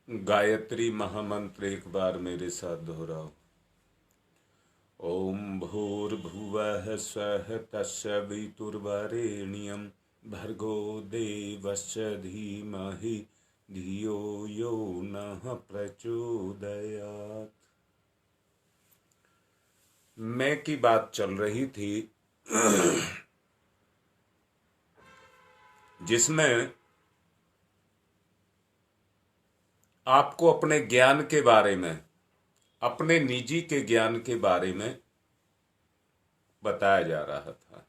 गायत्री महामंत्र एक बार मेरे साथ दोहराओ। ओम भूर्भुवः स्वः तस्य वितुर्वरेण्यं भर्गो देवस्य धीमहि धियो यो नः प्रचोदयात्। मैं की बात चल रही थी जिसमें आपको अपने ज्ञान के बारे में, अपने निजी के ज्ञान के बारे में बताया जा रहा था।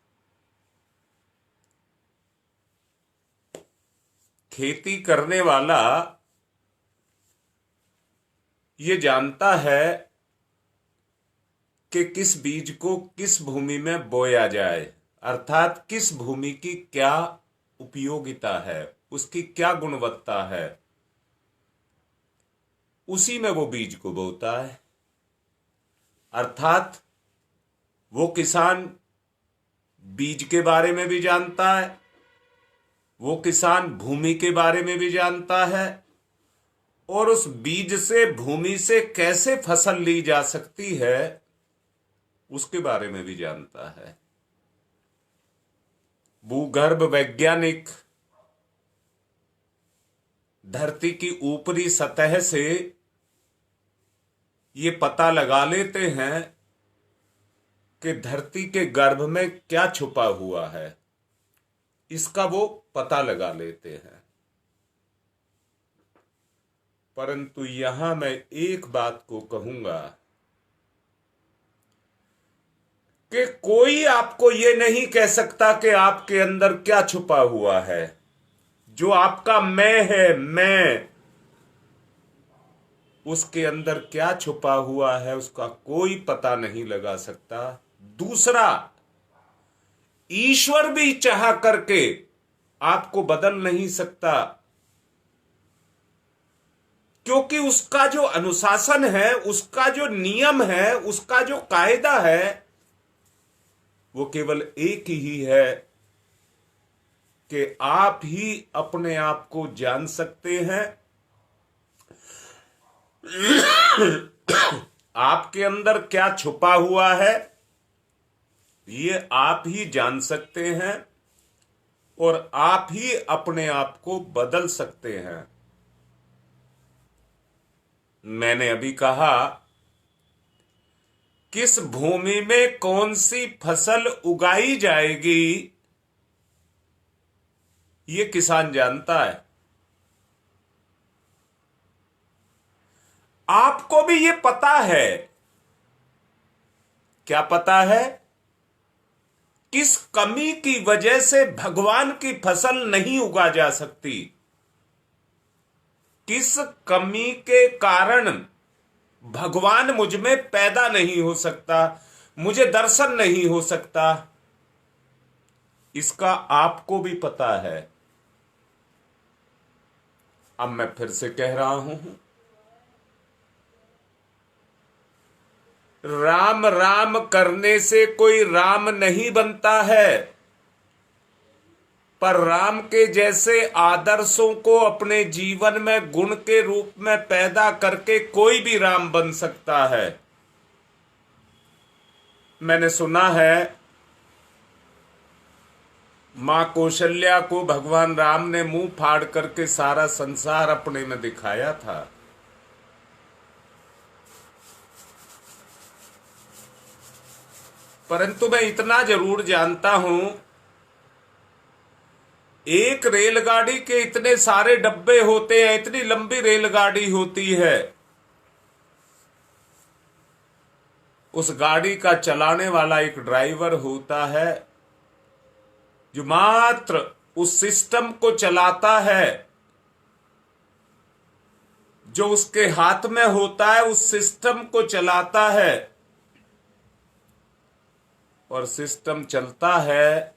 खेती करने वाला ये जानता है कि किस बीज को किस भूमि में बोया जाए, अर्थात किस भूमि की क्या उपयोगिता है, उसकी क्या गुणवत्ता है, उसी में वो बीज को बोता है। अर्थात वो किसान बीज के बारे में भी जानता है, वो किसान भूमि के बारे में भी जानता है, और उस बीज से भूमि से कैसे फसल ली जा सकती है उसके बारे में भी जानता है। भूगर्भ वैज्ञानिक धरती की ऊपरी सतह से ये पता लगा लेते हैं कि धरती के गर्भ में क्या छुपा हुआ है, इसका वो पता लगा लेते हैं। परंतु यहां मैं एक बात को कहूंगा कि कोई आपको ये नहीं कह सकता कि आपके अंदर क्या छुपा हुआ है। जो आपका मैं है, मैं, उसके अंदर क्या छुपा हुआ है उसका कोई पता नहीं लगा सकता। दूसरा, ईश्वर भी चाह करके आपको बदल नहीं सकता, क्योंकि उसका जो अनुशासन है, उसका जो नियम है, उसका जो कायदा है, वो केवल एक ही है कि आप ही अपने आप को जान सकते हैं। आपके अंदर क्या छुपा हुआ है ये आप ही जान सकते हैं, और आप ही अपने आप को बदल सकते हैं। मैंने अभी कहा, किस भूमि में कौन सी फसल उगाई जाएगी ये किसान जानता है। आपको भी ये पता है। क्या पता है? किस कमी की वजह से भगवान की फसल नहीं उगा जा सकती, किस कमी के कारण भगवान मुझ में पैदा नहीं हो सकता, मुझे दर्शन नहीं हो सकता, इसका आपको भी पता है। अब मैं फिर से कह रहा हूं, राम राम करने से कोई राम नहीं बनता है, पर राम के जैसे आदर्शों को अपने जीवन में गुण के रूप में पैदा करके कोई भी राम बन सकता है। मैंने सुना है मां कौशल्या को भगवान राम ने मुंह फाड़ करके सारा संसार अपने में दिखाया था। परंतु मैं इतना जरूर जानता हूं, एक रेलगाड़ी के इतने सारे डब्बे होते हैं, इतनी लंबी रेलगाड़ी होती है, उस गाड़ी का चलाने वाला एक ड्राइवर होता है जो मात्र उस सिस्टम को चलाता है, जो उसके हाथ में होता है उस सिस्टम को चलाता है। और सिस्टम चलता है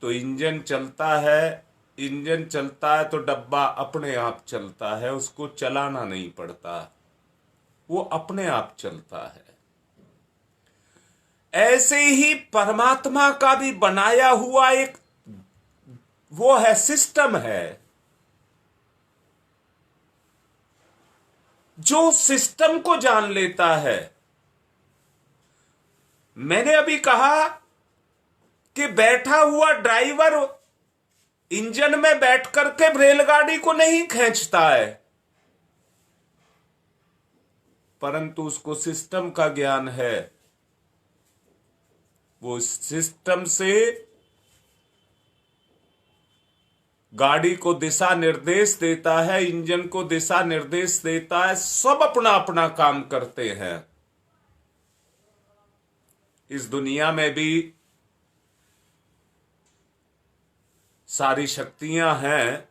तो इंजन चलता है, इंजन चलता है तो डब्बा अपने आप चलता है, उसको चलाना नहीं पड़ता, वो अपने आप चलता है। ऐसे ही परमात्मा का भी बनाया हुआ एक वो है, सिस्टम है। जो सिस्टम को जान लेता है। मैंने अभी कहा कि बैठा हुआ ड्राइवर इंजन में बैठ करके रेलगाड़ी को नहीं खींचता है, परंतु उसको सिस्टम का ज्ञान है। वो सिस्टम से गाड़ी को दिशा निर्देश देता है, इंजन को दिशा निर्देश देता है, सब अपना अपना काम करते हैं। इस दुनिया में भी सारी शक्तियां हैं।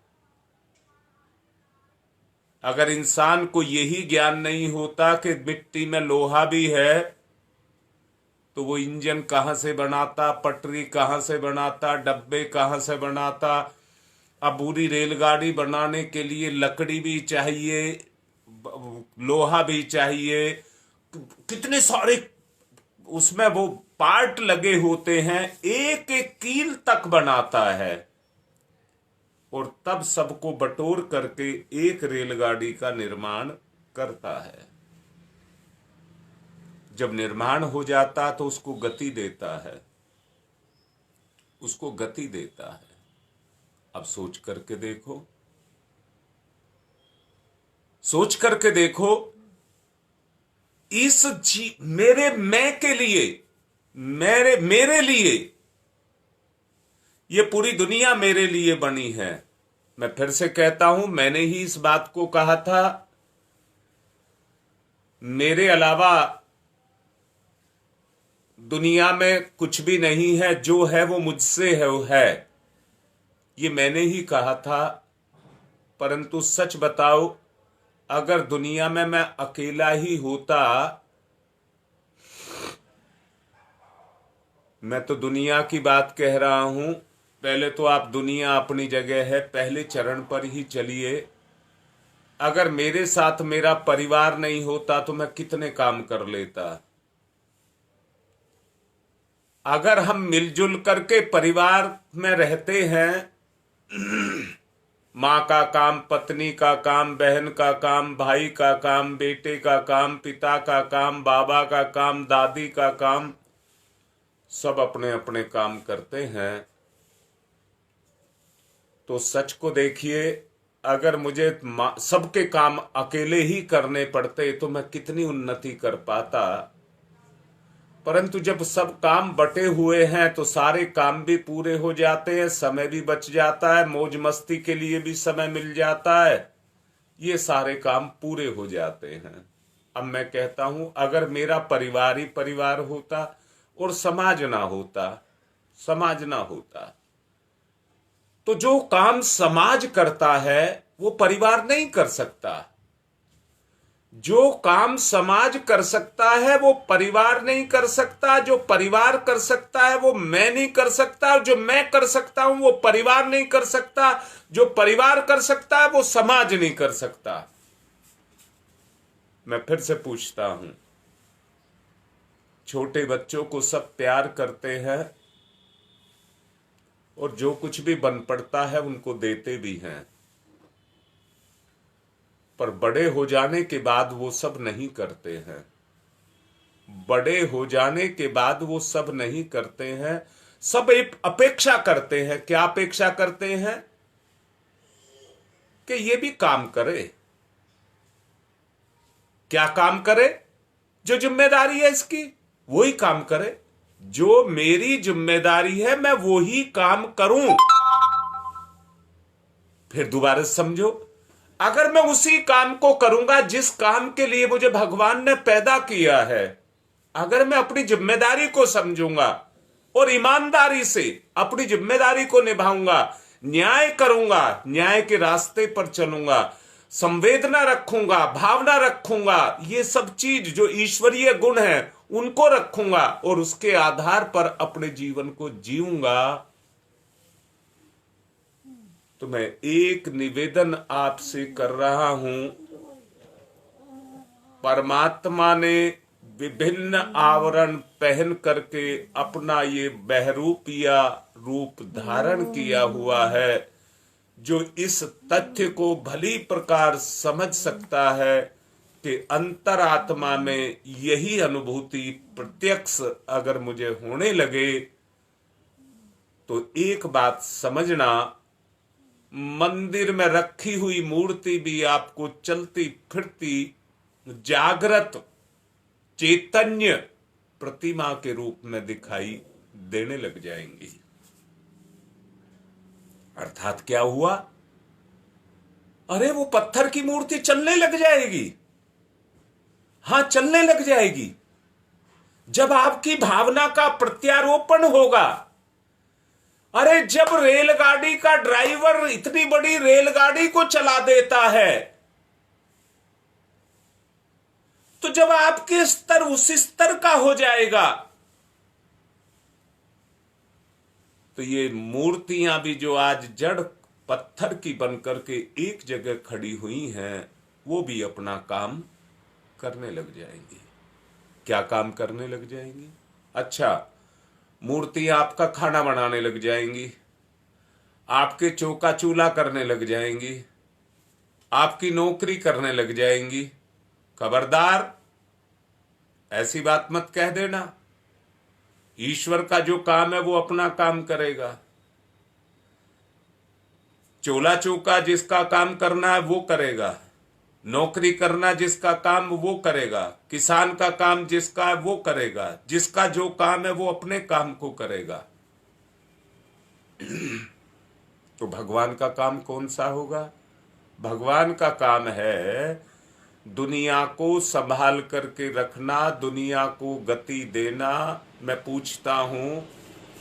अगर इंसान को यही ज्ञान नहीं होता कि मिट्टी में लोहा भी है, तो वो इंजन कहां से बनाता, पटरी कहां से बनाता, डब्बे कहां से बनाता। अब पूरी रेलगाड़ी बनाने के लिए लकड़ी भी चाहिए, लोहा भी चाहिए, कितने सारे उसमें वो पार्ट लगे होते हैं, एक एक कील तक बनाता है और तब सबको बटोर करके एक रेलगाड़ी का निर्माण करता है। जब निर्माण हो जाता तो उसको गति देता है, उसको गति देता है। अब सोच करके देखो, सोच करके देखो, इस मैं के लिए, मेरे लिए, ये पूरी दुनिया मेरे लिए बनी है। मैं फिर से कहता हूं, मैंने ही इस बात को कहा था, मेरे अलावा दुनिया में कुछ भी नहीं है, जो है वो मुझसे है, वो है। ये मैंने ही कहा था। परंतु सच बताओ, अगर दुनिया में मैं अकेला ही होता, मैं तो दुनिया की बात कह रहा हूं, पहले तो आप दुनिया अपनी जगह है, पहले चरण पर ही चलिए। अगर मेरे साथ मेरा परिवार नहीं होता तो मैं कितने काम कर लेता। अगर हम मिलजुल करके परिवार में रहते हैं, मां का काम, पत्नी का काम, बहन का काम, भाई का काम, बेटे का काम, पिता का काम, बाबा का काम, दादी का काम, सब अपने अपने काम करते हैं, तो सच को देखिए, अगर मुझे सबके काम अकेले ही करने पड़ते तो मैं कितनी उन्नति कर पाता। परंतु जब सब काम बटे हुए हैं तो सारे काम भी पूरे हो जाते हैं, समय भी बच जाता है, मौज मस्ती के लिए भी समय मिल जाता है, ये सारे काम पूरे हो जाते हैं। अब मैं कहता हूं, अगर मेरा परिवार ही परिवार होता और समाज ना होता, समाज ना होता, तो जो काम समाज करता है वो परिवार नहीं कर सकता। जो काम समाज कर सकता है वो परिवार नहीं कर सकता। जो परिवार कर सकता है वो मैं नहीं कर सकता। जो मैं कर सकता हूं वो परिवार नहीं कर सकता। जो परिवार कर सकता है वो समाज नहीं कर सकता। मैं फिर से पूछता हूं, छोटे बच्चों को सब प्यार करते हैं और जो कुछ भी बन पड़ता है उनको देते भी हैं, पर बड़े हो जाने के बाद वो सब नहीं करते हैं। बड़े हो जाने के बाद वो सब नहीं करते हैं। सब एक अपेक्षा करते हैं। क्या अपेक्षा करते हैं? कि ये भी काम करे। क्या काम करे? जो जिम्मेदारी है इसकी वो ही काम करे। जो मेरी जिम्मेदारी है मैं वो ही काम करूं। फिर दोबारा समझो, अगर मैं उसी काम को करूंगा जिस काम के लिए मुझे भगवान ने पैदा किया है, अगर मैं अपनी जिम्मेदारी को समझूंगा और ईमानदारी से अपनी जिम्मेदारी को निभाऊंगा, न्याय करूंगा, न्याय के रास्ते पर चलूंगा, संवेदना रखूंगा, भावना रखूंगा, ये सब चीज जो ईश्वरीय गुण है उनको रखूंगा और उसके आधार पर अपने जीवन को जीऊंगा, तो मैं एक निवेदन आपसे कर रहा हूं। परमात्मा ने विभिन्न आवरण पहन करके अपना ये बहरूपिया रूप धारण किया हुआ है। जो इस तथ्य को भली प्रकार समझ सकता है कि अंतरात्मा में यही अनुभूति प्रत्यक्ष अगर मुझे होने लगे तो एक बात समझना, मंदिर में रखी हुई मूर्ति भी आपको चलती फिरती जागृत चैतन्य प्रतिमा के रूप में दिखाई देने लग जाएंगी। अर्थात क्या हुआ? अरे वो पत्थर की मूर्ति चलने लग जाएगी। हां, चलने लग जाएगी जब आपकी भावना का प्रत्यारोपण होगा। अरे जब रेलगाड़ी का ड्राइवर इतनी बड़ी रेलगाड़ी को चला देता है, तो जब आपके स्तर उस स्तर का हो जाएगा, तो ये मूर्तियां भी जो आज जड़ पत्थर की बनकर के एक जगह खड़ी हुई हैं, वो भी अपना काम करने लग जाएंगी। क्या काम करने लग जाएंगी? अच्छा, मूर्तियां आपका खाना बनाने लग जाएंगी, आपके चौका चूल्हा करने लग जाएंगी, आपकी नौकरी करने लग जाएंगी। खबरदार, ऐसी बात मत कह देना। ईश्वर का जो काम है वो अपना काम करेगा। चूल्हा चौका जिसका काम करना है वो करेगा, नौकरी करना जिसका काम वो करेगा, किसान का काम जिसका है वो करेगा, जिसका जो काम है वो अपने काम को करेगा। तो भगवान का काम कौन सा होगा? भगवान का काम है दुनिया को संभाल करके रखना, दुनिया को गति देना। मैं पूछता हूं,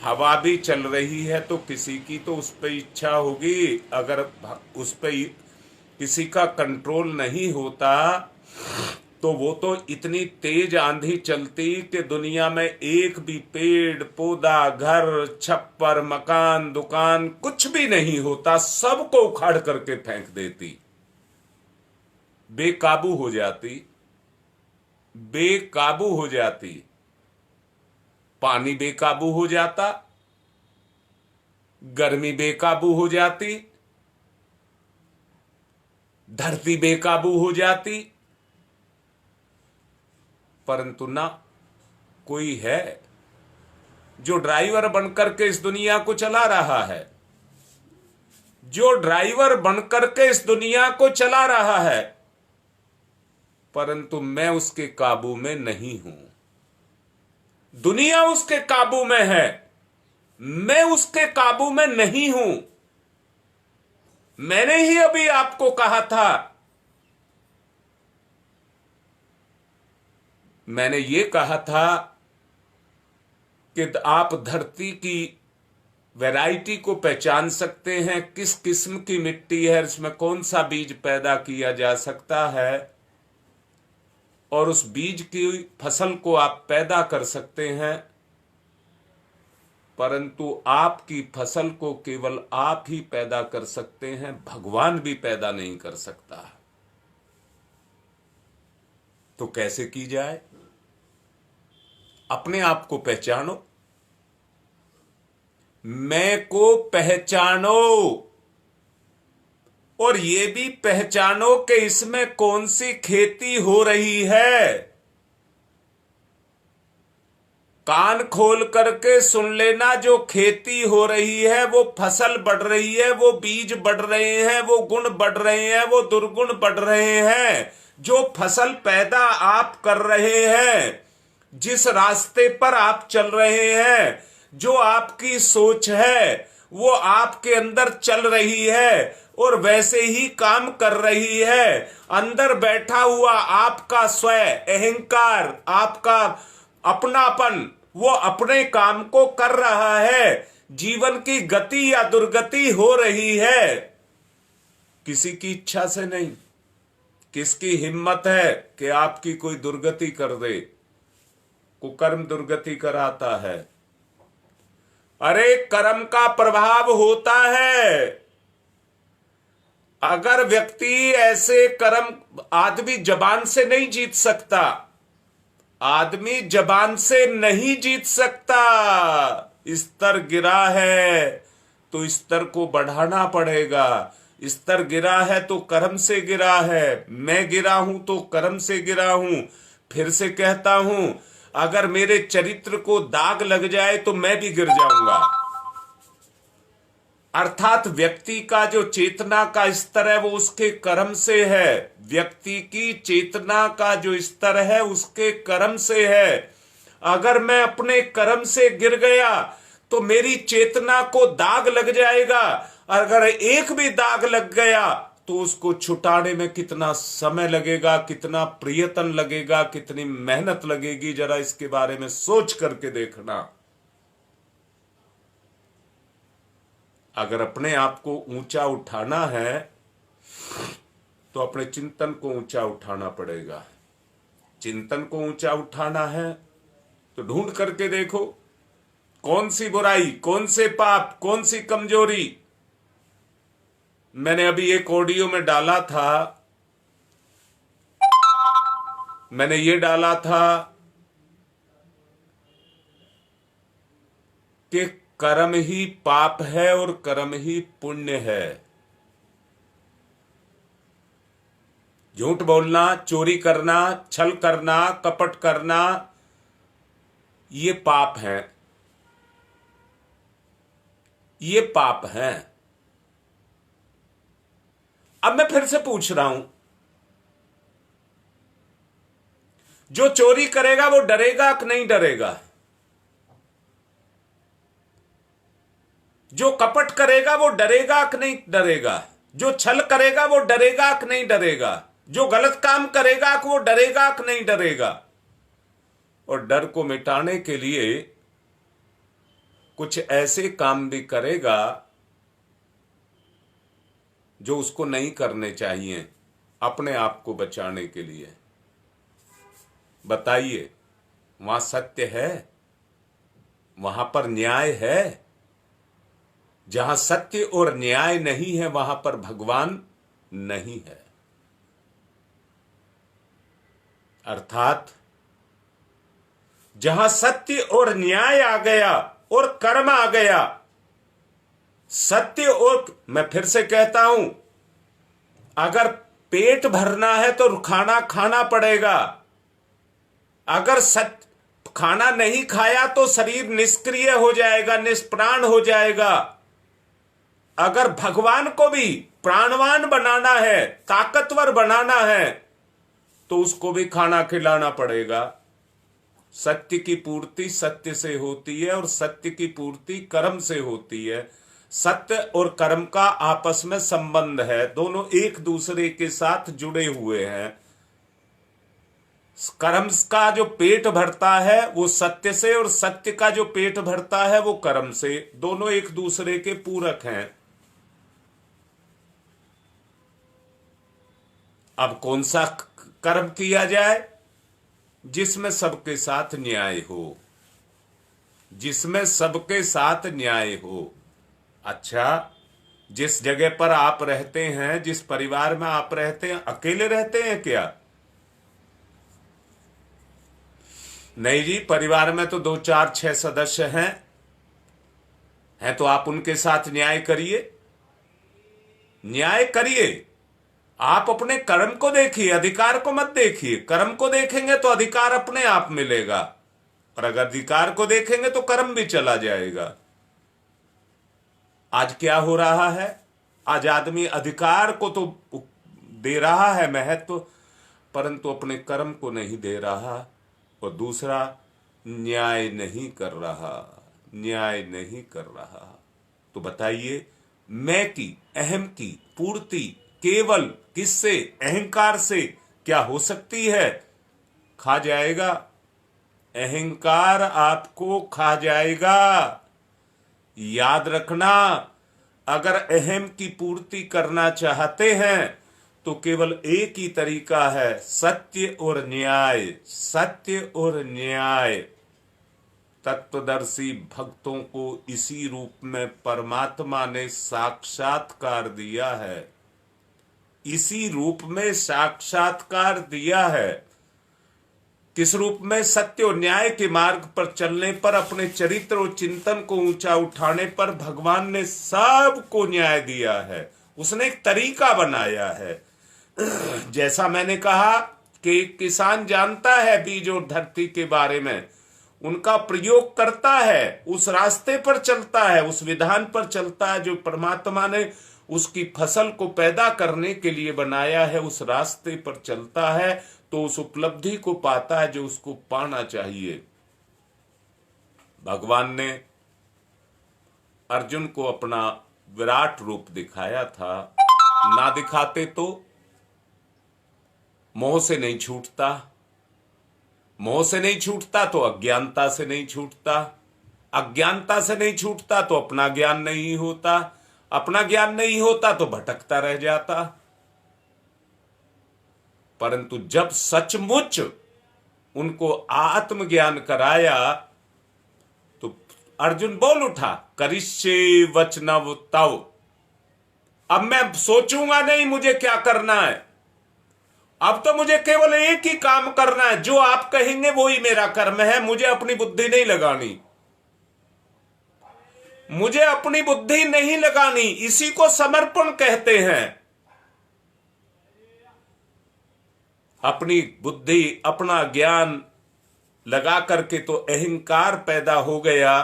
हवा भी चल रही है तो किसी की तो उस पर इच्छा होगी। अगर उस पर किसी का कंट्रोल नहीं होता तो वो तो इतनी तेज आंधी चलती कि दुनिया में एक भी पेड़ पौधा, घर, छप्पर, मकान, दुकान कुछ भी नहीं होता, सबको उखाड़ करके फेंक देती, बेकाबू हो जाती, बेकाबू हो जाती। पानी बेकाबू हो जाता, गर्मी बेकाबू हो जाती, धरती बेकाबू हो जाती। परंतु ना, कोई है जो ड्राइवर बनकर के इस दुनिया को चला रहा है, जो ड्राइवर बनकर के इस दुनिया को चला रहा है, परंतु मैं उसके काबू में नहीं हूं। दुनिया उसके काबू में है, मैं उसके काबू में नहीं हूं। मैंने ही अभी आपको कहा था, मैंने ये कहा था कि आप धरती की वैरायटी को पहचान सकते हैं, किस किस्म की मिट्टी है, इसमें कौन सा बीज पैदा किया जा सकता है, और उस बीज की फसल को आप पैदा कर सकते हैं। परंतु आपकी फसल को केवल आप ही पैदा कर सकते हैं, भगवान भी पैदा नहीं कर सकता। तो कैसे की जाए? अपने आप को पहचानो, मैं को पहचानो, और ये भी पहचानो कि इसमें कौन सी खेती हो रही है। कान खोल करके सुन लेना, जो खेती हो रही है, वो फसल बढ़ रही है, वो बीज बढ़ रहे हैं, वो गुण बढ़ रहे हैं, वो दुर्गुण बढ़ रहे हैं। जो फसल पैदा आप कर रहे हैं, जिस रास्ते पर आप चल रहे हैं, जो आपकी सोच है वो आपके अंदर चल रही है और वैसे ही काम कर रही है। अंदर बैठा हुआ आपका स्वयं अहंकार, आपका अपनापन, वो अपने काम को कर रहा है। जीवन की गति या दुर्गति हो रही है, किसी की इच्छा से नहीं। किसकी हिम्मत है कि आपकी कोई दुर्गति कर दे? कुकर्म दुर्गति कराता है। अरे कर्म का प्रभाव होता है। अगर व्यक्ति ऐसे कर्म, आदमी जबान से नहीं जीत सकता, आदमी जबान से नहीं जीत सकता। स्तर गिरा है तो स्तर को बढ़ाना पड़ेगा, स्तर गिरा है तो कर्म से गिरा है, मैं गिरा हूं तो कर्म से गिरा हूं। फिर से कहता हूं, अगर मेरे चरित्र को दाग लग जाए तो मैं भी गिर जाऊंगा। अर्थात व्यक्ति का जो चेतना का स्तर है वो उसके कर्म से है। व्यक्ति की चेतना का जो स्तर है उसके कर्म से है। अगर मैं अपने कर्म से गिर गया तो मेरी चेतना को दाग लग जाएगा। अगर एक भी दाग लग गया तो उसको छुटाने में कितना समय लगेगा, कितना प्रयत्न लगेगा, कितनी मेहनत लगेगी, जरा इसके बारे में सोच करके देखना। अगर अपने आप को ऊंचा उठाना है तो अपने चिंतन को ऊंचा उठाना पड़ेगा। चिंतन को ऊंचा उठाना है तो ढूंढ करके देखो कौन सी बुराई, कौन से पाप, कौन सी कमजोरी। मैंने अभी एक ऑडियो में डाला था, मैंने ये डाला था कि कर्म ही पाप है और कर्म ही पुण्य है। झूठ बोलना, चोरी करना, छल करना, कपट करना, ये पाप है, ये पाप है। अब मैं फिर से पूछ रहा हूं, जो चोरी करेगा वो डरेगा कि नहीं डरेगा? जो कपट करेगा वो डरेगा कि नहीं डरेगा? जो छल करेगा वो डरेगा कि नहीं डरेगा? जो गलत काम करेगा कि वो डरेगा कि नहीं डरेगा? और डर को मिटाने के लिए कुछ ऐसे काम भी करेगा जो उसको नहीं करने चाहिए अपने आप को बचाने के लिए। बताइए, वहां सत्य है? वहां पर न्याय है? जहां सत्य और न्याय नहीं है वहां पर भगवान नहीं है। अर्थात जहां सत्य और न्याय आ गया और कर्म आ गया, सत्य और, मैं फिर से कहता हूं, अगर पेट भरना है तो खाना खाना पड़ेगा। अगर सत्य खाना नहीं खाया तो शरीर निष्क्रिय हो जाएगा, निष्प्राण हो जाएगा। अगर भगवान को भी प्राणवान बनाना है, ताकतवर बनाना है, तो उसको भी खाना खिलाना पड़ेगा। सत्य की पूर्ति सत्य से होती है और सत्य की पूर्ति कर्म से होती है। सत्य और कर्म का आपस में संबंध है, दोनों एक दूसरे के साथ जुड़े हुए हैं। कर्म का जो पेट भरता है वो सत्य से और सत्य का जो पेट भरता है वो कर्म से, दोनों एक दूसरे के पूरक हैं। अब कौन सा कर्म किया जाए? जिसमें सबके साथ न्याय हो, जिसमें सबके साथ न्याय हो। अच्छा, जिस जगह पर आप रहते हैं, जिस परिवार में आप रहते हैं, अकेले रहते हैं क्या? नहीं जी, परिवार में तो 2 4 6 सदस्य हैं तो आप उनके साथ न्याय करिए, न्याय करिए। आप अपने कर्म को देखिए, अधिकार को मत देखिए। कर्म को देखेंगे तो अधिकार अपने आप मिलेगा, और अगर अधिकार को देखेंगे तो कर्म भी चला जाएगा। आज क्या हो रहा है? आज आदमी अधिकार को तो दे रहा है महत्व, परंतु अपने कर्म को नहीं दे रहा। और दूसरा, न्याय नहीं कर रहा, न्याय नहीं कर रहा। तो बताइए, मैं की, अहम की पूर्ति केवल किससे? अहंकार से क्या हो सकती है? खा जाएगा, अहंकार आपको खा जाएगा। याद रखना, अगर अहम की पूर्ति करना चाहते हैं तो केवल एक ही तरीका है, सत्य और न्याय, सत्य और न्याय। तत्वदर्शी भक्तों को इसी रूप में परमात्मा ने साक्षात्कार दिया है, इसी रूप में साक्षात्कार दिया है। किस रूप में? सत्य और न्याय के मार्ग पर चलने पर, अपने चरित्र और चिंतन को ऊंचा उठाने पर भगवान ने सबको न्याय दिया है। उसने एक तरीका बनाया है। जैसा मैंने कहा कि किसान जानता है बीज और धरती के बारे में, उनका प्रयोग करता है, उस रास्ते पर चलता है, उस विधान पर चलता है जो परमात्मा ने उसकी फसल को पैदा करने के लिए बनाया है, उस रास्ते पर चलता है तो उस उपलब्धि को पाता है जो उसको पाना चाहिए। भगवान ने अर्जुन को अपना विराट रूप दिखाया था, ना दिखाते तो मोह से नहीं छूटता, मोह से नहीं छूटता तो अज्ञानता से नहीं छूटता, अज्ञानता से नहीं छूटता तो अपना ज्ञान नहीं होता, अपना ज्ञान नहीं होता तो भटकता रह जाता। परंतु जब सचमुच उनको आत्मज्ञान कराया तो अर्जुन बोल उठा, करिष्ये वचनव तव, अब मैं सोचूंगा नहीं मुझे क्या करना है, अब तो मुझे केवल एक ही काम करना है, जो आप कहेंगे वो ही मेरा कर्म है, मुझे अपनी बुद्धि नहीं लगानी, मुझे अपनी बुद्धि नहीं लगानी। इसी को समर्पण कहते हैं। अपनी बुद्धि, अपना ज्ञान लगा करके तो अहंकार पैदा हो गया।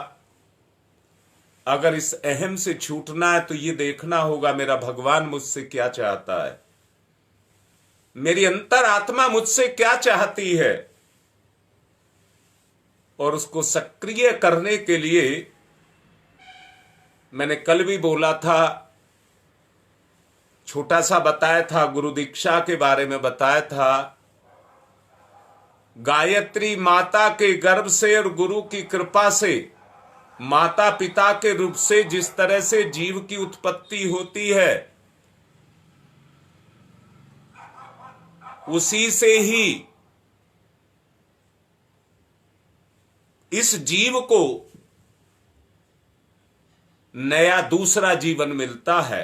अगर इस अहम से छूटना है तो ये देखना होगा मेरा भगवान मुझसे क्या चाहता है, मेरी अंतरात्मा मुझसे क्या चाहती है, और उसको सक्रिय करने के लिए मैंने कल भी बोला था, छोटा सा बताया था, गुरु दीक्षा के बारे में बताया था। गायत्री माता के गर्भ से और गुरु की कृपा से माता पिता के रूप से जिस तरह से जीव की उत्पत्ति होती है, उसी से ही इस जीव को नया दूसरा जीवन मिलता है।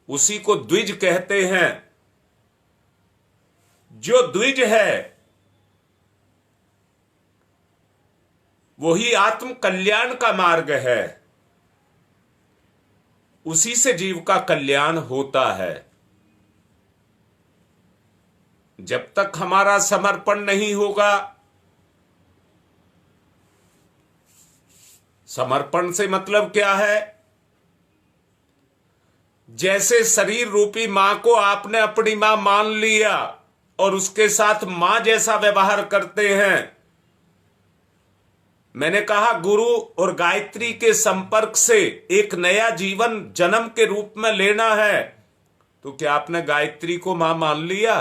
उसी को द्विज कहते हैं। जो द्विज है वही आत्म कल्याण का मार्ग है, उसी से जीव का कल्याण होता है। जब तक हमारा समर्पण नहीं होगा, समर्पण से मतलब क्या है? जैसे शरीर रूपी मां को आपने अपनी मां मान लिया और उसके साथ मां जैसा व्यवहार करते हैं। मैंने कहा गुरु और गायत्री के संपर्क से एक नया जीवन जन्म के रूप में लेना है, तो क्या आपने गायत्री को मां मान लिया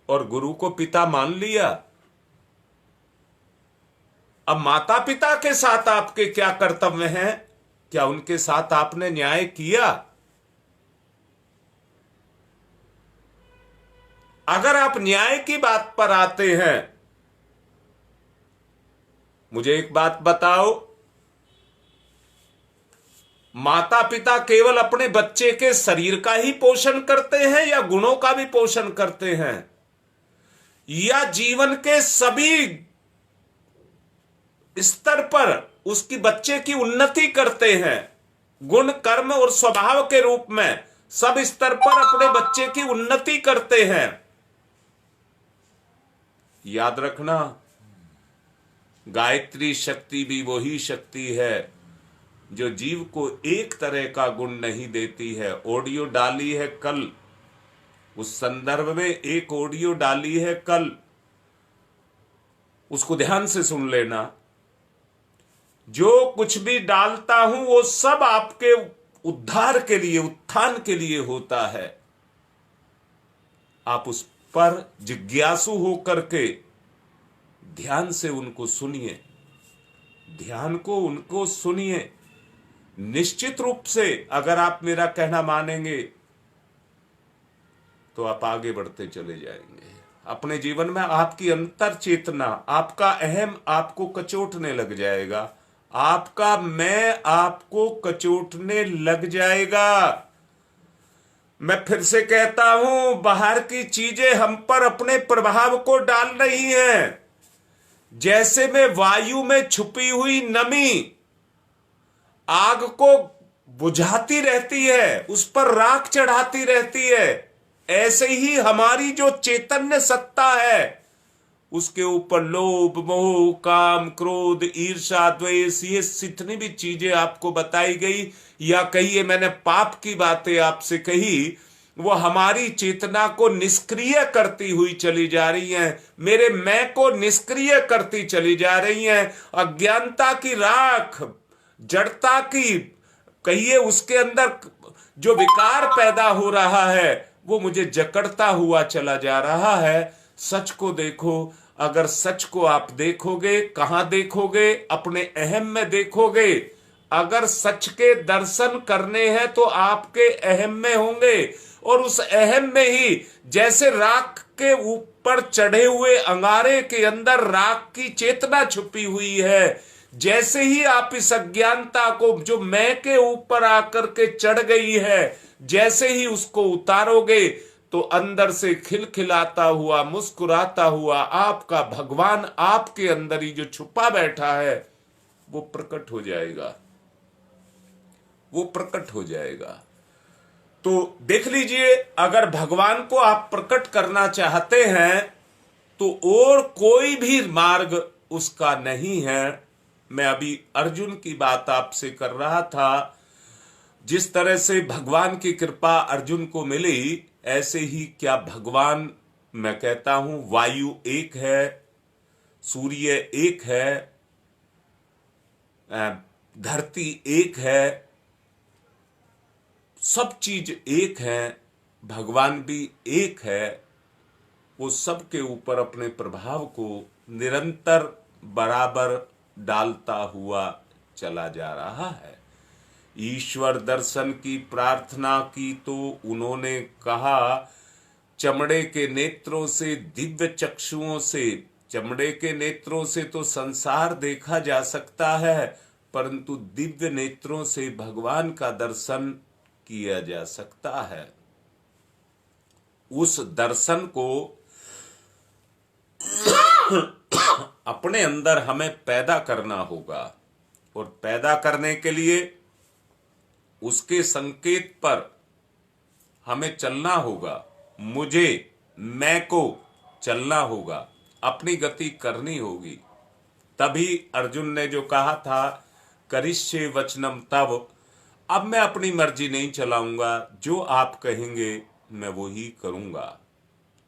और गुरु को पिता मान लिया? अब माता पिता के साथ आपके क्या कर्तव्य हैं? क्या उनके साथ आपने न्याय किया? अगर आप न्याय की बात पर आते हैं, मुझे एक बात बताओ, माता पिता केवल अपने बच्चे के शरीर का ही पोषण करते हैं या गुणों का भी पोषण करते हैं, या जीवन के सभी स्तर पर उसकी बच्चे की उन्नति करते हैं? गुण, कर्म और स्वभाव के रूप में सब स्तर पर अपने बच्चे की उन्नति करते हैं। याद रखना, गायत्री शक्ति भी वही शक्ति है जो जीव को एक तरह का गुण नहीं देती है। ऑडियो डाली है कल, उस संदर्भ में एक ऑडियो डाली है कल, उसको ध्यान से सुन लेना। जो कुछ भी डालता हूं वो सब आपके उद्धार के लिए, उत्थान के लिए होता है। आप उस पर जिज्ञासु होकर के ध्यान से उनको सुनिए, ध्यान को उनको सुनिए। निश्चित रूप से अगर आप मेरा कहना मानेंगे तो आप आगे बढ़ते चले जाएंगे। अपने जीवन में आपकी अंतर चेतना, आपका अहम आपको कचोटने लग जाएगा, आपका मैं आपको कचोटने लग जाएगा। मैं फिर से कहता हूं, बाहर की चीजें हम पर अपने प्रभाव को डाल रही हैं। जैसे में वायु में छुपी हुई नमी आग को बुझाती रहती है, उस पर राख चढ़ाती रहती है, ऐसे ही हमारी जो चैतन्य सत्ता है उसके ऊपर लोभ, मोह, काम, क्रोध, ईर्ष्या, द्वेष, ये जितनी भी चीजें आपको बताई गई या कहिए मैंने पाप की बातें आपसे कही, वो हमारी चेतना को निष्क्रिय करती हुई चली जा रही हैं, मेरे मैं को निष्क्रिय करती चली जा रही हैं। अज्ञानता की राख, जड़ता की कहिए, उसके अंदर जो विकार पैदा हो रहा है वो मुझे जकड़ता हुआ चला जा रहा है। सच को देखो। अगर सच को आप देखोगे, कहां देखोगे? अपने अहम में देखोगे। अगर सच के दर्शन करने हैं तो आपके अहम में होंगे, और उस अहम में ही जैसे राख के ऊपर चढ़े हुए अंगारे के अंदर राख की चेतना छुपी हुई है, जैसे ही आप इस अज्ञानता को जो मैं के ऊपर आकर के चढ़ गई है, जैसे ही उसको उतारोगे तो अंदर से खिलखिलाता हुआ, मुस्कुराता हुआ आपका भगवान आपके अंदर ही जो छुपा बैठा है वो प्रकट हो जाएगा, वो प्रकट हो जाएगा। तो देख लीजिए, अगर भगवान को आप प्रकट करना चाहते हैं तो और कोई भी मार्ग उसका नहीं है। मैं अभी अर्जुन की बात आपसे कर रहा था। जिस तरह से भगवान की कृपा अर्जुन को मिली, ऐसे ही क्या भगवान, मैं कहता हूं वायु एक है, सूर्य एक है, धरती एक है, सब चीज एक है, भगवान भी एक है। वो सब के ऊपर अपने प्रभाव को निरंतर बराबर डालता हुआ चला जा रहा है। ईश्वर दर्शन की प्रार्थना की तो उन्होंने कहा, चमड़े के नेत्रों से, दिव्य चक्षुओं से, चमड़े के नेत्रों से तो संसार देखा जा सकता है, परंतु दिव्य नेत्रों से भगवान का दर्शन किया जा सकता है। उस दर्शन को अपने अंदर हमें पैदा करना होगा, और पैदा करने के लिए उसके संकेत पर हमें चलना होगा। मुझे, मैं को चलना होगा, अपनी गति करनी होगी। तभी अर्जुन ने जो कहा था, करिष्ये वचनम तव, अब मैं अपनी मर्जी नहीं चलाऊंगा, जो आप कहेंगे मैं वो ही करूंगा,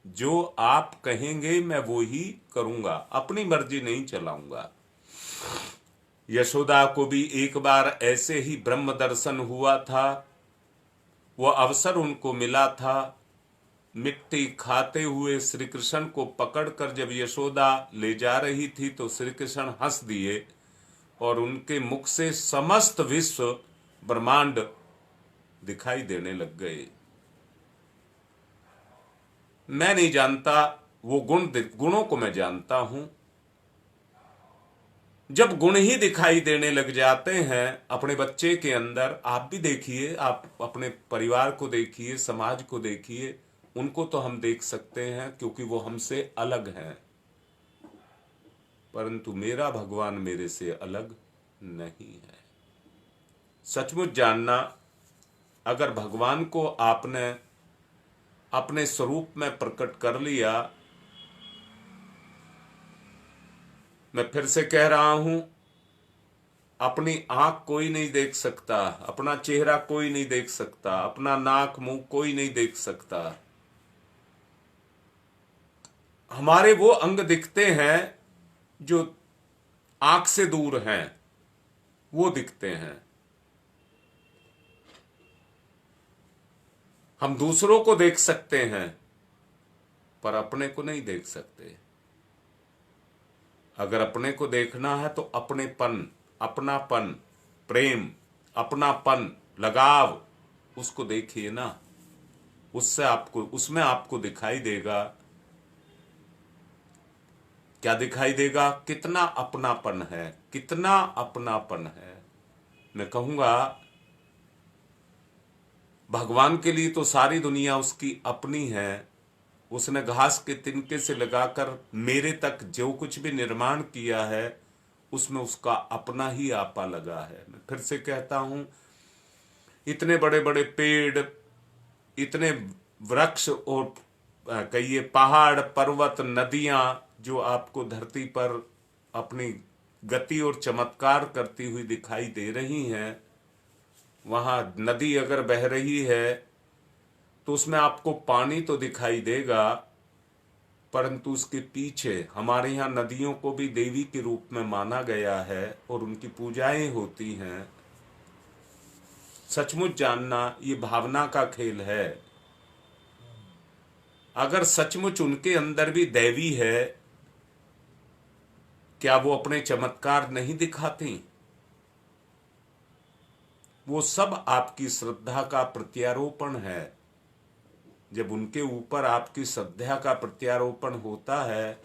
जो आप कहेंगे मैं वो ही करूंगा, अपनी मर्जी नहीं चलाऊंगा। यशोदा को भी एक बार ऐसे ही ब्रह्म दर्शन हुआ था, वो अवसर उनको मिला था। मिट्टी खाते हुए श्री कृष्ण को पकड़कर जब यशोदा ले जा रही थी तो श्री कृष्ण हंस दिए, और उनके मुख से समस्त विश्व ब्रह्मांड दिखाई देने लग गए। मैं नहीं जानता वो गुणों को मैं जानता हूं। जब गुण ही दिखाई देने लग जाते हैं अपने बच्चे के अंदर, आप भी देखिए, आप अपने परिवार को देखिए, समाज को देखिए, उनको तो हम देख सकते हैं क्योंकि वो हमसे अलग हैं, परंतु मेरा भगवान मेरे से अलग नहीं है। सचमुच जानना, अगर भगवान को आपने अपने स्वरूप में प्रकट कर लिया, मैं फिर से कह रहा हूं, अपनी आंख कोई नहीं देख सकता, अपना चेहरा कोई नहीं देख सकता, अपना नाक मुंह कोई नहीं देख सकता। हमारे वो अंग दिखते हैं जो आंख से दूर हैं, वो दिखते हैं। हम दूसरों को देख सकते हैं पर अपने को नहीं देख सकते। अगर अपने को देखना है तो अपनेपन, अपनापन, प्रेम, अपनापन, लगाव, उसको देखिए ना, उससे आपको, उसमें आपको दिखाई देगा। क्या दिखाई देगा? कितना अपनापन है, कितना अपनापन है। मैं कहूंगा भगवान के लिए तो सारी दुनिया उसकी अपनी है। उसने घास के तिनके से लगाकर मेरे तक जो कुछ भी निर्माण किया है उसमें उसका अपना ही आपा लगा है। मैं फिर से कहता हूं, इतने बड़े बड़े पेड़, इतने वृक्ष और कहिए पहाड़, पर्वत, नदियां जो आपको धरती पर अपनी गति और चमत्कार करती हुई दिखाई दे रही हैं, वहां नदी अगर बह रही है तो उसमें आपको पानी तो दिखाई देगा, परंतु उसके पीछे हमारे यहाँ नदियों को भी देवी के रूप में माना गया है और उनकी पूजाएं होती हैं। सचमुच जानना ये भावना का खेल है। अगर सचमुच उनके अंदर भी दैवी है, क्या वो अपने चमत्कार नहीं दिखाती? वो सब आपकी श्रद्धा का प्रत्यारोपण है। जब उनके ऊपर आपकी श्रद्धा का प्रत्यारोपण होता है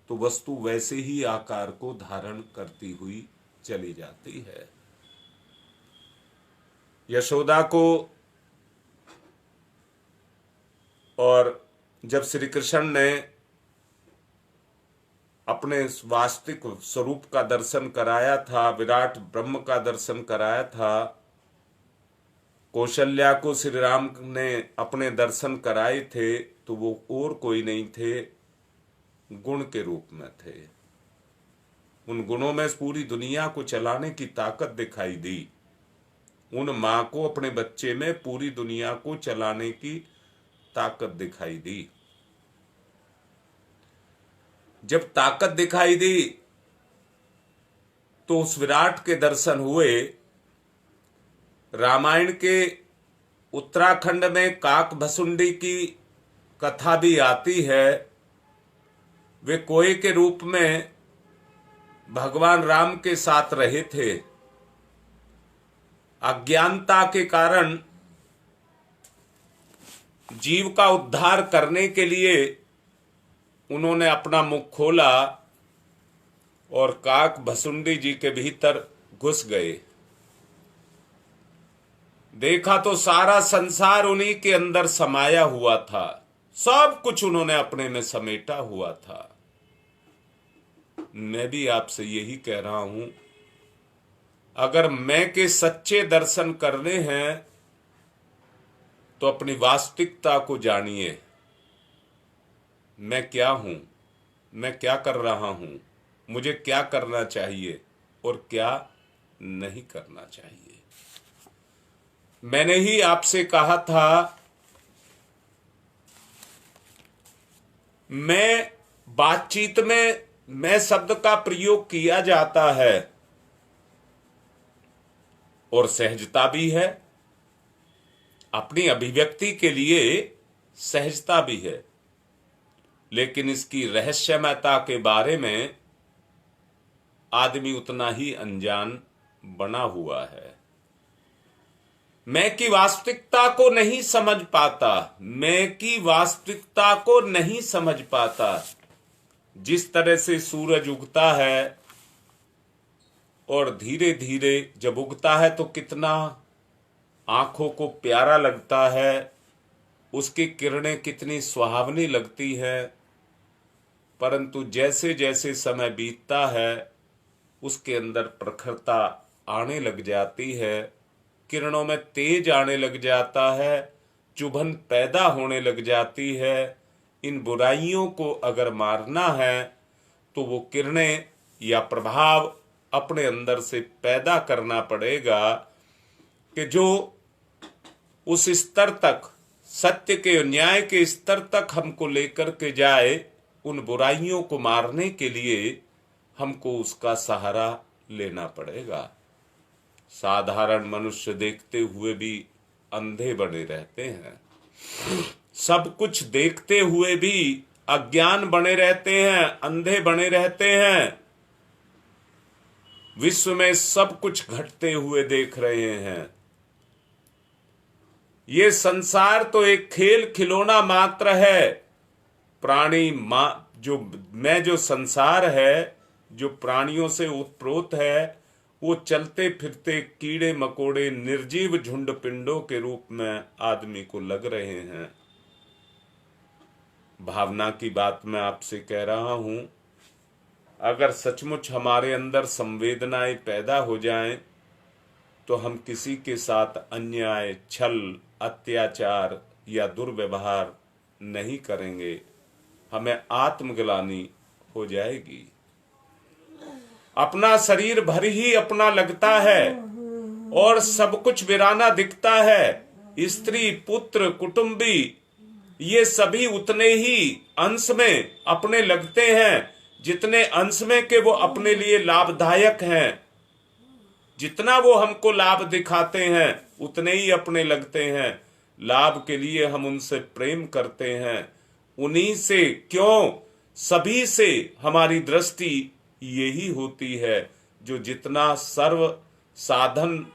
तो वस्तु वैसे ही आकार को धारण करती हुई चली जाती है। यशोदा को और जब श्री कृष्ण ने अपने वास्तविक स्वरूप का दर्शन कराया था, विराट ब्रह्म का दर्शन कराया था, कौशल्या को श्री राम ने अपने दर्शन कराए थे, तो वो और कोई नहीं थे, गुण के रूप में थे। उन गुणों में पूरी दुनिया को चलाने की ताकत दिखाई दी। उन मां को अपने बच्चे में पूरी दुनिया को चलाने की ताकत दिखाई दी। जब ताकत दिखाई दी तो उस विराट के दर्शन हुए। रामायण के उत्तराखंड में काक भसुंडी की कथा भी आती है। वे कोए के रूप में भगवान राम के साथ रहे थे। अज्ञानता के कारण जीव का उद्धार करने के लिए उन्होंने अपना मुख खोला और काक भसुंडी जी के भीतर घुस गए। देखा तो सारा संसार उन्हीं के अंदर समाया हुआ था। सब कुछ उन्होंने अपने में समेटा हुआ था। मैं भी आपसे यही कह रहा हूं, अगर मैं के सच्चे दर्शन करने हैं तो अपनी वास्तविकता को जानिए। मैं क्या हूं, मैं क्या कर रहा हूं, मुझे क्या करना चाहिए और क्या नहीं करना चाहिए। मैंने ही आपसे कहा था, मैं बातचीत में मैं शब्द का प्रयोग किया जाता है और सहजता भी है, अपनी अभिव्यक्ति के लिए सहजता भी है, लेकिन इसकी रहस्यमयता के बारे में आदमी उतना ही अनजान बना हुआ है। मैं की वास्तविकता को नहीं समझ पाता, मैं की वास्तविकता को नहीं समझ पाता। जिस तरह से सूरज उगता है और धीरे धीरे जब उगता है तो कितना आंखों को प्यारा लगता है, उसकी किरणें कितनी सुहावनी लगती है, परंतु जैसे जैसे समय बीतता है उसके अंदर प्रखरता आने लग जाती है, किरणों में तेज आने लग जाता है, चुभन पैदा होने लग जाती है। इन बुराइयों को अगर मारना है तो वो किरणें या प्रभाव अपने अंदर से पैदा करना पड़ेगा कि जो उस स्तर तक, सत्य के न्याय के स्तर तक हमको लेकर के जाए। उन बुराइयों को मारने के लिए हमको उसका सहारा लेना पड़ेगा। साधारण मनुष्य देखते हुए भी अंधे बने रहते हैं, सब कुछ देखते हुए भी अज्ञान बने रहते हैं, अंधे बने रहते हैं। विश्व में सब कुछ घटते हुए देख रहे हैं। ये संसार तो एक खेल खिलौना मात्र है। प्राणी जो संसार है, जो प्राणियों से उत्प्रोत है, वो चलते फिरते कीड़े मकोड़े निर्जीव झुंड पिंडों के रूप में आदमी को लग रहे हैं। भावना की बात मैं आपसे कह रहा हूं, अगर सचमुच हमारे अंदर संवेदनाएं पैदा हो जाएं तो हम किसी के साथ अन्याय, छल, अत्याचार या दुर्व्यवहार नहीं करेंगे। हमें आत्मग्लानि हो जाएगी। अपना शरीर भर ही अपना लगता है और सब कुछ वीराना दिखता है। स्त्री, पुत्र, कुटुंबी ये सभी उतने ही अंश में अपने लगते हैं जितने अंश में के वो अपने लिए लाभदायक हैं। जितना वो हमको लाभ दिखाते हैं उतने ही अपने लगते हैं। लाभ के लिए हम उनसे प्रेम करते हैं। उन्हीं से क्यों सभी से हमारी दृष्टि यही होती है। जो जितना सर्व साधन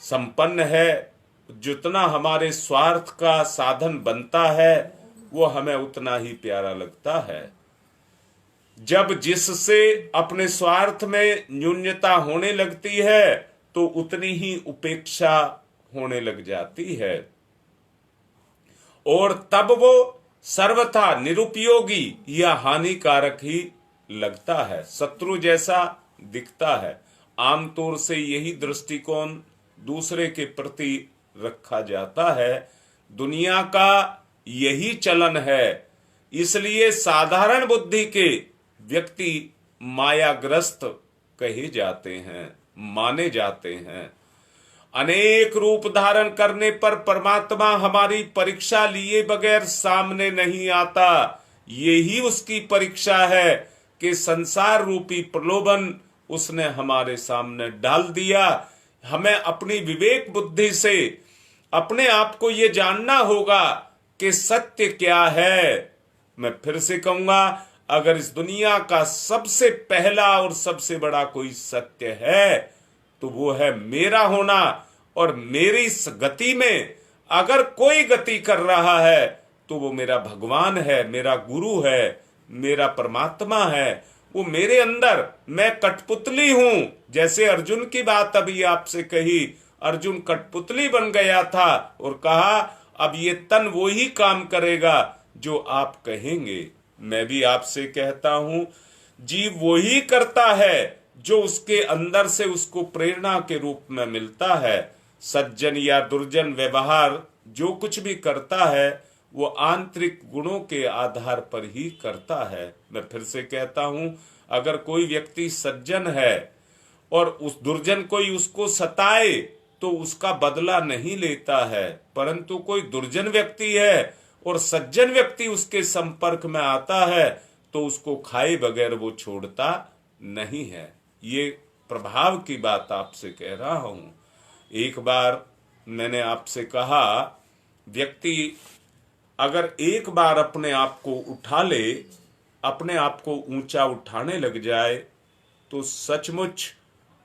संपन्न है, जितना हमारे स्वार्थ का साधन बनता है, वो हमें उतना ही प्यारा लगता है। जब जिससे अपने स्वार्थ में न्यूनता होने लगती है तो उतनी ही उपेक्षा होने लग जाती है और तब वो सर्वथा निरुपयोगी या हानिकारक ही लगता है, शत्रु जैसा दिखता है। आमतौर से यही दृष्टिकोण दूसरे के प्रति रखा जाता है। दुनिया का यही चलन है। इसलिए साधारण बुद्धि के व्यक्ति मायाग्रस्त कहे जाते हैं, माने जाते हैं। अनेक रूप धारण करने पर परमात्मा हमारी परीक्षा लिए बगैर सामने नहीं आता। यही उसकी परीक्षा है कि संसार रूपी प्रलोभन उसने हमारे सामने डाल दिया। हमें अपनी विवेक बुद्धि से अपने आप को ये जानना होगा कि सत्य क्या है। मैं फिर से कहूंगा, अगर इस दुनिया का सबसे पहला और सबसे बड़ा कोई सत्य है तो वो है मेरा होना। और मेरी इस गति में अगर कोई गति कर रहा है तो वो मेरा भगवान है, मेरा गुरु है, मेरा परमात्मा है। वो मेरे अंदर, मैं कठपुतली हूं। जैसे अर्जुन की बात अभी आपसे कही, अर्जुन कठपुतली बन गया था और कहा अब ये तन वो ही काम करेगा जो आप कहेंगे। मैं भी आपसे कहता हूं, जीव वो ही करता है जो उसके अंदर से उसको प्रेरणा के रूप में मिलता है। सज्जन या दुर्जन व्यवहार जो कुछ भी करता है वो आंतरिक गुणों के आधार पर ही करता है। मैं फिर से कहता हूं, अगर कोई व्यक्ति सज्जन है और उस दुर्जन कोई उसको सताए तो उसका बदला नहीं लेता है, परंतु कोई दुर्जन व्यक्ति है और सज्जन व्यक्ति उसके संपर्क में आता है तो उसको खाए बगैर वो छोड़ता नहीं है। ये प्रभाव की बात आपसे कह रहा हूं। एक बार मैंने आपसे कहा, व्यक्ति अगर एक बार अपने आप को उठा ले, अपने आप को ऊंचा उठाने लग जाए तो सचमुच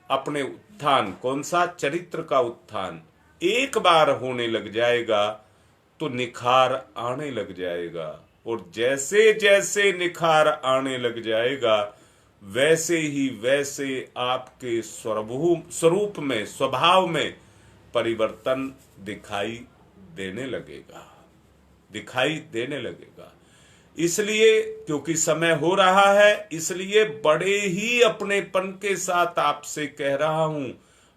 अपने उत्थान, कौन सा, चरित्र का उत्थान एक बार होने लग जाएगा तो निखार आने लग जाएगा। और जैसे जैसे निखार आने लग जाएगा वैसे ही वैसे आपके स्वरूप में, स्वभाव में परिवर्तन दिखाई देने लगेगा, दिखाई देने लगेगा। इसलिए क्योंकि समय हो रहा है, इसलिए बड़े ही अपनेपन के साथ आपसे कह रहा हूं,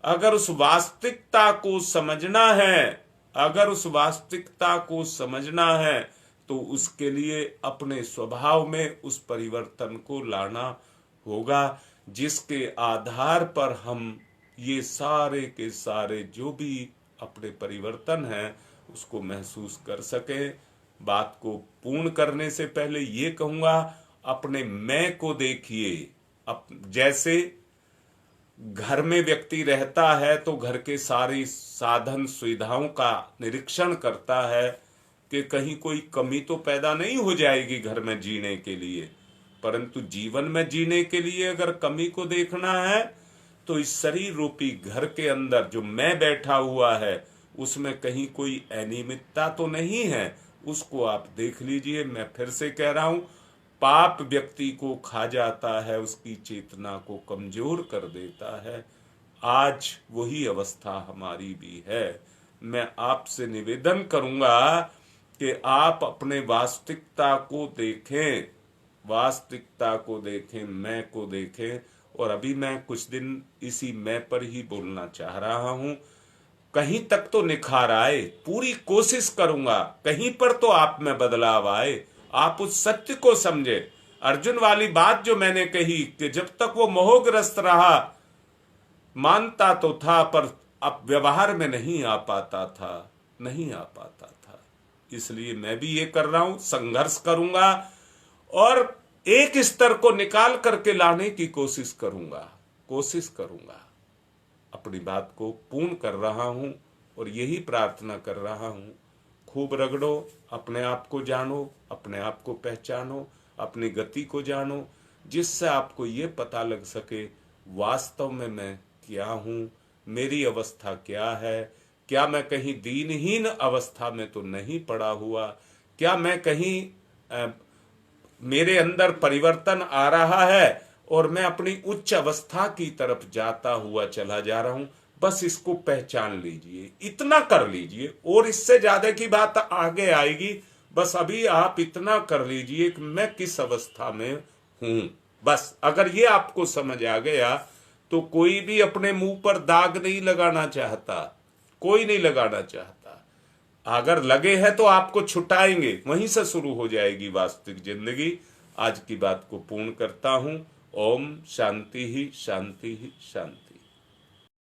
अगर उस वास्तविकता को समझना है, अगर उस वास्तविकता को समझना है तो उसके लिए अपने स्वभाव में उस परिवर्तन को लाना होगा, जिसके आधार पर हम ये सारे के सारे जो भी अपने परिवर्तन हैं उसको महसूस कर सकें। बात को पूर्ण करने से पहले ये कहूंगा, अपने मैं को देखिए। जैसे घर में व्यक्ति रहता है तो घर के सारी साधन सुविधाओं का निरीक्षण करता है कि कहीं कोई कमी तो पैदा नहीं हो जाएगी घर में जीने के लिए। परंतु जीवन में जीने के लिए अगर कमी को देखना है तो इस शरीर रूपी घर के अंदर जो मैं बैठा हुआ है उसमें कहीं कोई अनियमितता तो नहीं है, उसको आप देख लीजिए। मैं फिर से कह रहा हूं, पाप व्यक्ति को खा जाता है, उसकी चेतना को कमजोर कर देता है। आज वही अवस्था हमारी भी है। मैं आपसे निवेदन करूंगा कि आप अपने वास्तविकता को देखें। वास्तविकता को देखें, मैं को देखें। और अभी मैं कुछ दिन इसी मैं पर ही बोलना चाह रहा हूं। कहीं तक तो निखार आए, पूरी कोशिश करूंगा कहीं पर तो आप में बदलाव आए, आप उस सत्य को समझे। अर्जुन वाली बात जो मैंने कही कि जब तक वो मोहग्रस्त रहा, मानता तो था पर अब व्यवहार में नहीं आ पाता था, नहीं आ पाता था। इसलिए मैं भी ये कर रहा हूं, संघर्ष करूंगा और एक स्तर को निकाल करके लाने की कोशिश करूंगा। अपनी बात को पूर्ण कर रहा हूं और यही प्रार्थना कर रहा हूं। खूब रगड़ो, अपने आप को जानो, अपने आप को पहचानो, अपनी गति को जानो, जिससे आपको ये पता लग सके वास्तव में मैं क्या हूं, मेरी अवस्था क्या है। क्या मैं कहीं दीनहीन अवस्था में तो नहीं पड़ा हुआ? क्या मैं कहीं मेरे अंदर परिवर्तन आ रहा है और मैं अपनी उच्च अवस्था की तरफ जाता हुआ चला जा रहा हूं? बस इसको पहचान लीजिए, इतना कर लीजिए, और इससे ज्यादा की बात आगे आएगी। बस अभी आप इतना कर लीजिए कि मैं किस अवस्था में हूं। बस अगर ये आपको समझ आ गया तो कोई भी अपने मुंह पर दाग नहीं लगाना चाहता, कोई नहीं लगाना चाहता। अगर लगे हैं तो आपको छुटाएंगे, वहीं से शुरू हो जाएगी वास्तविक जिंदगी। आज की बात को पूर्ण करता हूं। ओम शांति ही शांति ही शांति।